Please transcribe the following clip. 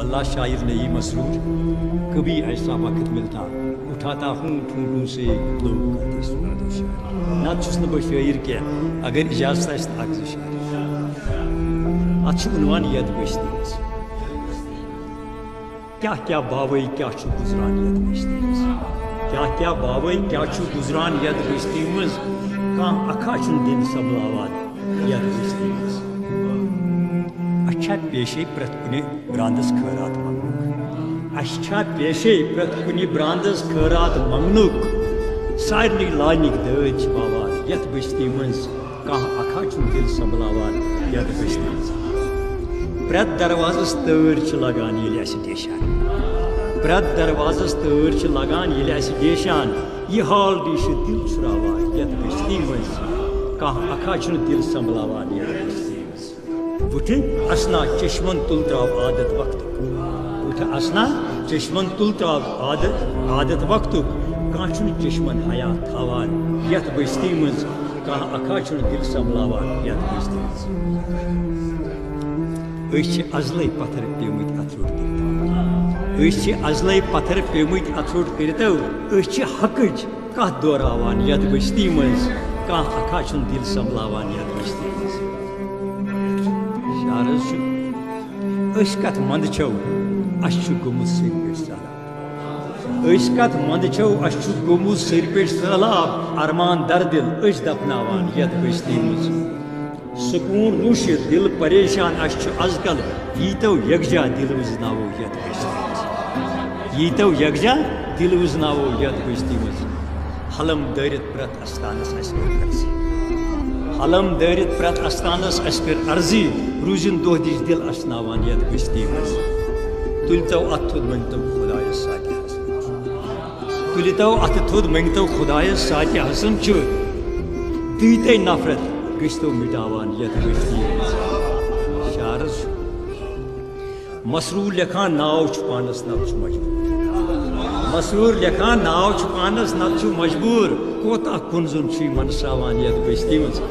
اللہ شاعر نئی مسرور کبھی ایسا وقت ملتا اٹھاتا ہوں ٹھونٹوں سے لوگ کرتے سناد و شاعری نہ چھس نہ بہ شاعر کی اگر اجازت آسہِ اکھ زٕ شاعری اتھ چھُ عنوان یَتھ بٔستی منٛز کیٛاہ کیٛاہ باوے کیٛاہ چھُ گُزران یَتھ بٔستی منٛز کیٛاہ کیٛاہ باوے کیٛاہ چھُ گُزران یَتھ بٔستی منٛز کانٛہہ اکھا چھُنہٕ دِل سنبھلاوان یَتھ بٔستی منٛز اَسہِ چھا پیشے پرٛٮ۪تھ کُنہِ برٛانٛدَس خٲرات منٛگنُک اَسہِ چھا پیشے پرٛٮ۪تھ کُنہِ برٛانٛدَس خٲرات منٛگنُک سارنٕے لانِکۍ دٲدۍ چھِ باوان یَتھ بٔستی منٛز کانٛہہ اکھا چھُنہٕ دِل سنبھلاوان یَتھ بٔستی منٛز پرٛٮ۪تھ دروازَس تٲر چھِ لگان ییٚلہِ اَسہِ ڈیشان پرٛٮ۪تھ دروازَس تٲر چھِ لگان ییٚلہِ اَسہِ ڈیشان یہِ حالڈی چھُ دِل چھُراوان یَتھ بٔستی منٛز کانٛہہ اکھا چھُنہٕ دِل سنبھلاوان یَتھ بٔستی منٛز وٕٹھٕ اَسنا چشمن تُل ترٛاو عادت وقتُک وٕٹھٕ اَسنا چشمن تُل ترٛاو عادت وقتُک کانٛہہ چھُنہٕ چشمن حیا تھاوان یَتھ بٔستی منٛز کانٛہہ اکھا چھُنہٕ دِل سنبھلاوان یَتھ بٔستی منٛز أسۍ چھِ ازلے پتھر پیٚمٕتۍ اتھروٚٹ کٔرِتھ أسۍ چھِ ازلے پتھر پیٚمٕتۍ اتھروٚٹ کٔرِتو أسۍ چھِ حقٕچ کتھ دورراوان یَتھ بٔستی منٛز کانٛہہ اکھا چھُنہٕ دِل سنبھلاوان یَتھ بٔستی منٛز شعرس چھُ أسۍ کتھ منٛدٕ چھو اَسہِ چھُ گوٚمُت سٔرۍ پٮ۪ٹھ سہلاب أسۍ کتھ منٛدٕ چھو اَسہِ چھُ گوٚمُت سٔرۍ پٮ۪ٹھ سہلاب ارمان دردِل أسۍ دفناوان یَتھ بٔستی منٛز سکوٗن روٗشِتھ دِل پریشان اَسہِ چھُ از کل ییٖتو یکجا دِل وٕزناوو یَتھ بٔستی منٛز ییٖتو یکجا دِل وٕزناوو یَتھ بٔستی منٛز حلم دٲرِتھ پرٛٮ۪تھ استانس اَسہِ کٔر عرضی حلم دٲرِتھ پرٛٮ۪تھ استانس اَسہِ کٔر عرضی روٗزِن دۄہ دِش دِل اَسناوان یَتھ بٔستی منٛز تُلۍتو اتھٕ تھوٚد مٔنگتو خۄدایس ساتہِ حسن تُلۍتو اتھٕ تھوٚد مٔنگتو خۄدایس ساتہِ حسن چھُ دیٖتے نفرت گٔژھۍتو مٹاوان یَتھ بٔستی منٛز شعرس چھُ مسروٗر لیکھان ناو چھُ پانس نتہٕ چھُ مجبوٗر مسروٗر لیکھان ناو چھُ پانس نتہٕ چھُ مجبوٗر کوتاہ کُنزُن چھُے منساوان یَتھ بٔستی منٛز